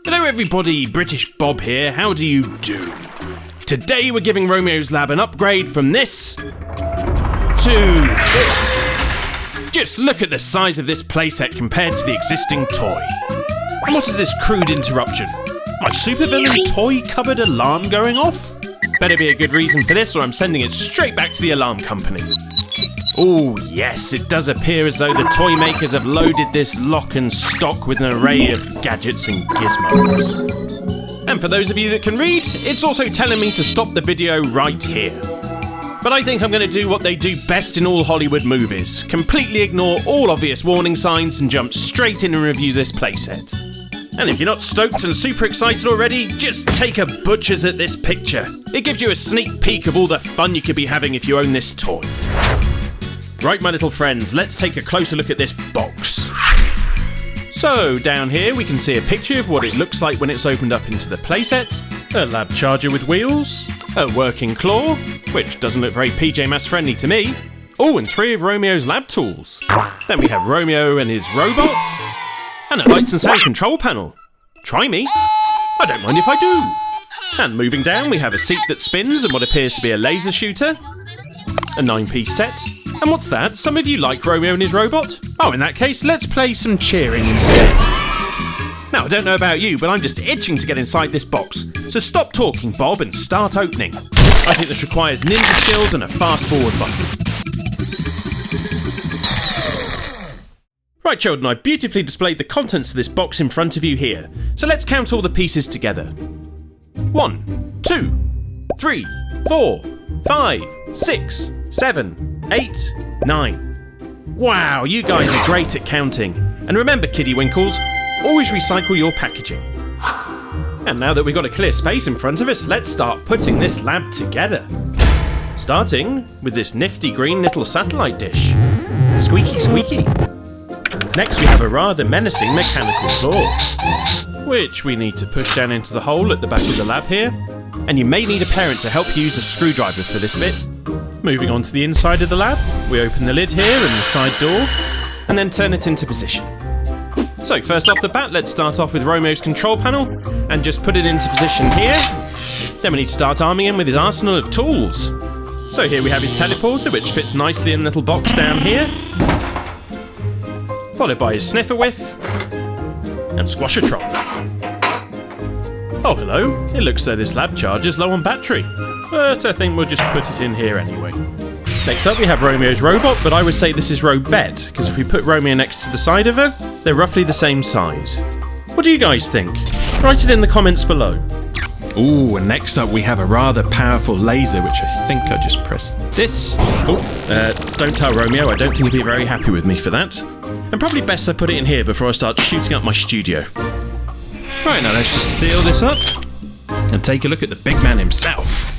Hello everybody, British Bob here, how do you do? Today we're giving Romeo's Lab an upgrade from this to this. Just look at the size of this playset compared to the existing toy. And what is this crude interruption? My supervillain toy cupboard alarm going off? Better be a good reason for this or I'm sending it straight back to the alarm company. Oh yes, it does appear as though the toy makers have loaded this lock and stock with an array of gadgets and gizmos. And for those of you that can read, it's also telling me to stop the video right here. But I think I'm going to do what they do best in all Hollywood movies, completely ignore all obvious warning signs and jump straight in and review this playset. And if you're not stoked and super excited already, just take a butcher's at this picture. It gives you a sneak peek of all the fun you could be having if you own this toy. Right, my little friends, let's take a closer look at this box. So, down here we can see a picture of what it looks like when it's opened up into the playset, a lab charger with wheels, a working claw, which doesn't look very PJ Masks friendly to me, oh, and 3 of Romeo's lab tools. Then we have Romeo and his robot, and a lights and sound control panel. Try me, I don't mind if I do. And moving down we have a seat that spins and what appears to be a laser shooter, a 9-piece set. And what's that? Some of you like Romeo and his robot? Oh, in that case, let's play some cheering instead. Now, I don't know about you, but I'm just itching to get inside this box. So stop talking, Bob, and start opening. I think this requires ninja skills and a fast forward button. Right, children, I've beautifully displayed the contents of this box in front of you here. So let's count all the pieces together. 1, 2, 3, 4, 5, 6, 7, 8, 9. Wow, you guys are great at counting. And remember, Kiddie Winkles, always recycle your packaging. And now that we've got a clear space in front of us, let's start putting this lab together. Starting with this nifty green little satellite dish. Squeaky, squeaky. Next we have a rather menacing mechanical claw, which we need to push down into the hole at the back of the lab here. And you may need a parent to help you use a screwdriver for this bit. Moving on to the inside of the lab, we open the lid here and the side door, and then turn it into position. So first off the bat, let's start off with Romeo's control panel, and just put it into position here. Then we need to start arming him with his arsenal of tools. So here we have his teleporter, which fits nicely in the little box down here. Followed by his sniffer whiff, and squashatron. Oh hello, it looks as though this lab charger's low on battery, but I think we'll just put it in here anyway. Next up we have Romeo's robot, but I would say this is Robette, because if we put Romeo next to the side of her, they're roughly the same size. What do you guys think? Write it in the comments below. Ooh, and next up we have a rather powerful laser, which I think I just pressed this. Oh, don't tell Romeo, I don't think he'll be very happy with me for that. And probably best I put it in here before I start shooting up my studio. Right, now let's just seal this up and take a look at the big man himself.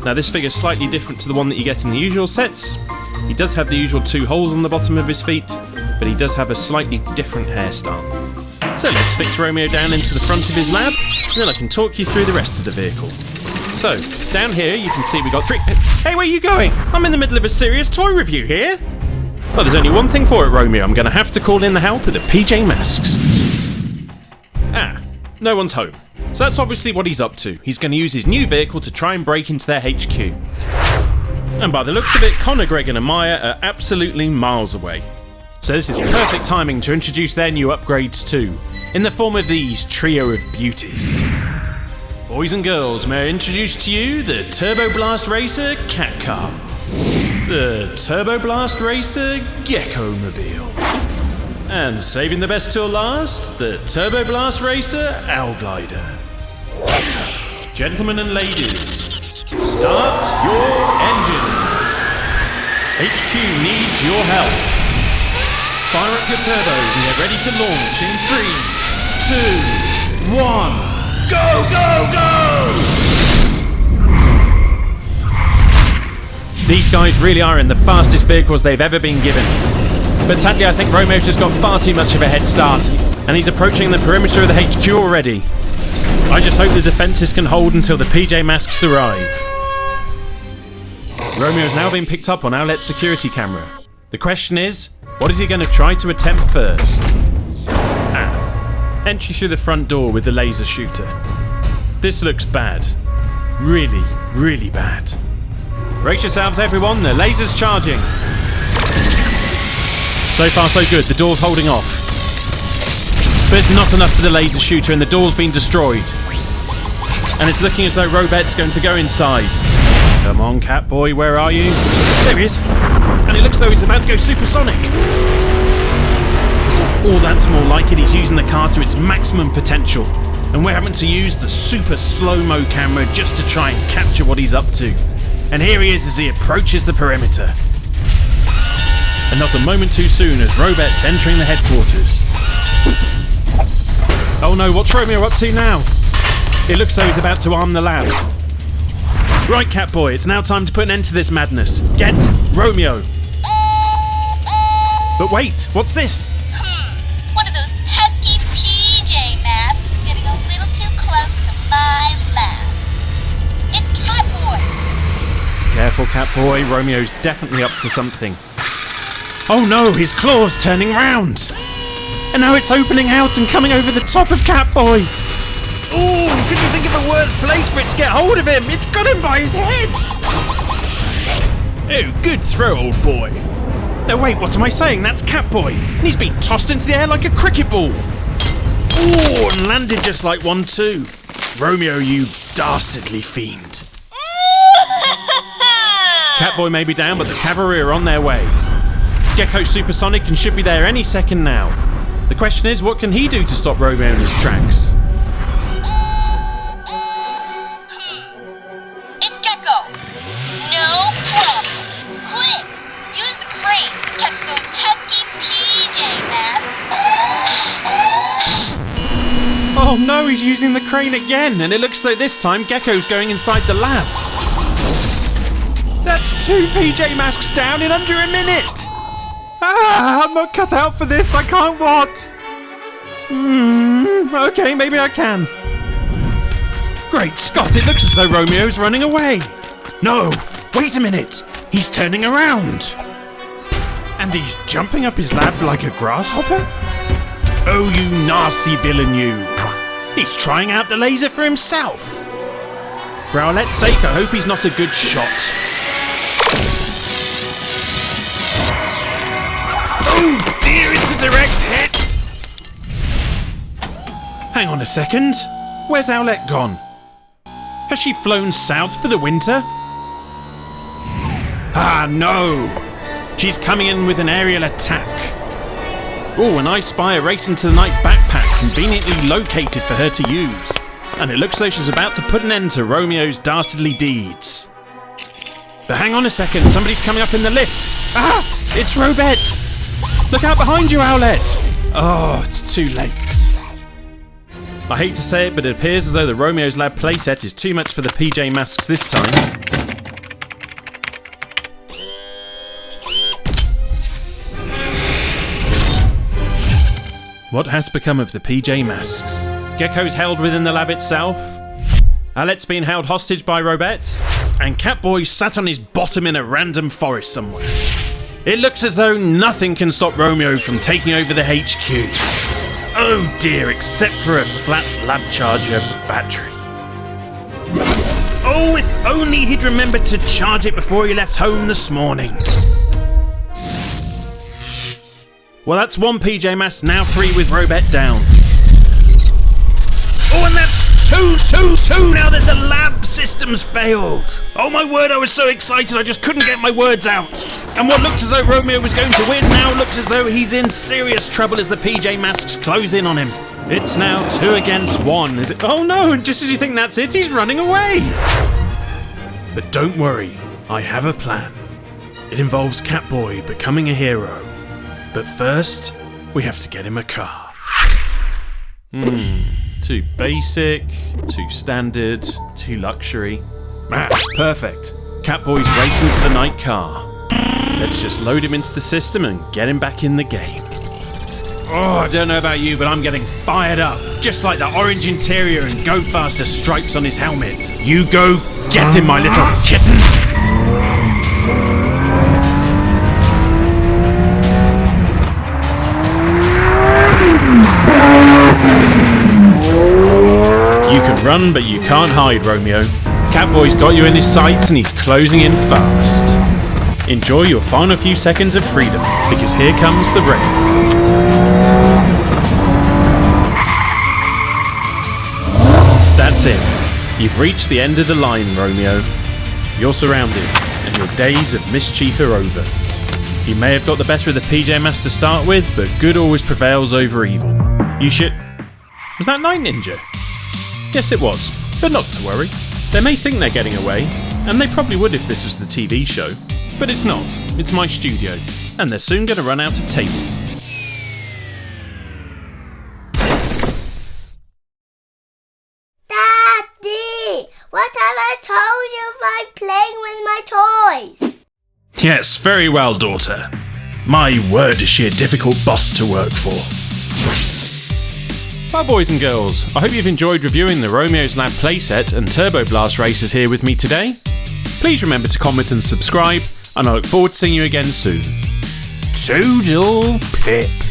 Now this figure's slightly different to the one that you get in the usual sets. He does have the usual 2 holes on the bottom of his feet, but he does have a slightly different hairstyle. So let's fix Romeo down into the front of his lab, and then I can talk you through the rest of the vehicle. So, down here you can see we got 3... Hey, where are you going? I'm in the middle of a serious toy review here. Well, there's only one thing for it, Romeo. I'm going to have to call in the help of the PJ Masks. Ah, no one's home. So that's obviously what he's up to. He's going to use his new vehicle to try and break into their HQ. And by the looks of it, Connor, Greg and Amaya are absolutely miles away. So this is perfect timing to introduce their new upgrades too, in the form of these trio of beauties. Boys and girls, may I introduce to you the Turbo Blast Racer Cat Car, the Turbo Blast Racer Gecko Mobile, and saving the best till last, the Turbo Blast Racer Owl Glider. Gentlemen and ladies, start your engines. HQ needs your help. Fire up your turbos and get ready to launch in 3, 2, 1. Go, go, go! These guys really are in the fastest vehicles they've ever been given. But sadly I think Romeo's just got far too much of a head start, and he's approaching the perimeter of the HQ already. I just hope the defences can hold until the PJ Masks arrive. Romeo's now been picked up on Owlette's security camera. The question is, what is he going to try to attempt first? Entry through the front door with the laser shooter. This looks bad. Really, really bad. Brace yourselves, everyone. The laser's charging. So far, so good. The door's holding off. But it's not enough for the laser shooter, and the door's been destroyed. And it's looking as though Robette's going to go inside. Come on, Catboy, where are you? There he is. And it looks though he's about to go supersonic. Or that's more like it. He's using the car to its maximum potential. And we're having to use the super slow-mo camera just to try and capture what he's up to. And here he is as he approaches the perimeter. And not a moment too soon as Robette's entering the headquarters. Oh no, what's Romeo up to now? It looks though he's about to arm the lab. Right, Catboy, it's now time to put an end to this madness. Get Romeo. But wait, what's this? One of those pesky PJ masks getting a little too close to my lab. It's Catboy. Careful, Catboy. Romeo's definitely up to something. Oh no, his claw's turning round. And now it's opening out and coming over the top of Catboy. Ooh, could you think of a worse place for it to get hold of him? It's got him by his head. Oh, good throw, old boy. No, wait, what am I saying? That's Catboy. He's been tossed into the air like a cricket ball. Ooh, and landed just like one too. Romeo, you dastardly fiend. Catboy may be down, but the cavalry are on their way. Gecko's supersonic and should be there any second now. The question is, what can he do to stop Romeo in his tracks? It's Gecko. No problem. Quick, use the crane to catch those pesky PJ masks. Oh no, he's using the crane again, and it looks like this time Gecko's going inside the lab. That's 2 PJ masks down in under a minute. I'm not cut out for this. I can't watch. Okay, maybe I can. Great Scott, it looks as though Romeo's running away. No, wait a minute. He's turning around. And he's jumping up his lab like a grasshopper? Oh, you nasty villain, you. He's trying out the laser for himself. For Owlette's sake, I hope he's not a good shot. Oh dear, it's a direct hit! Hang on a second. Where's Owlette gone? Has she flown south for the winter? Ah, no! She's coming in with an aerial attack. Oh, and I spy a race into the night backpack conveniently located for her to use. And it looks like she's about to put an end to Romeo's dastardly deeds. But hang on a second, somebody's coming up in the lift. Ah! It's Robette! Look out behind you, Owlette! Oh, it's too late. I hate to say it, but it appears as though the Romeos Lab Playset is too much for the PJ masks this time. What has become of the PJ masks? Gecko's held within the lab itself. Owlette's been held hostage by Robette. And Catboy's sat on his bottom in a random forest somewhere. It looks as though nothing can stop Romeo from taking over the HQ. Oh dear, except for a flat lab charger battery. Oh, if only he'd remembered to charge it before he left home this morning. Well, that's 1 PJ mask, now 3 with Robette down. Oh, and that's 2 now that the lab system's failed. Oh my word, I was so excited I just couldn't get my words out. And what looked as though Romeo was going to win now looks as though he's in serious trouble as the PJ masks close in on him. It's now 2 against 1, is it? Oh no, and just as you think that's it, he's running away. But don't worry, I have a plan. It involves Catboy becoming a hero. But first, we have to get him a car. Too basic, too standard, too luxury. Ah, perfect. Catboy's racing to the night car. Let's just load him into the system and get him back in the game. Oh, I don't know about you, but I'm getting fired up. Just like the orange interior and go faster stripes on his helmet. You go get him, my little kitten. run, but you can't hide, Romeo. Catboy's got you in his sights and he's closing in fast. Enjoy your final few seconds of freedom, because here comes the rain. That's it. You've reached the end of the line, Romeo. You're surrounded, and your days of mischief are over. You may have got the better of the PJ Masks to start with, but good always prevails over evil. You should... Was that Night Ninja? Yes, it was, but not to worry. They may think they're getting away, and they probably would if this was the TV show, but it's not. It's my studio, and they're soon going to run out of tables. Daddy, what have I told you about playing with my toys? Yes, very well, daughter. My word, is she a difficult boss to work for. Well, boys and girls, I hope you've enjoyed reviewing the Romeos Lab Playset and Turbo Blast races here with me today. Please remember to comment and subscribe, and I look forward to seeing you again soon. Toodle pip.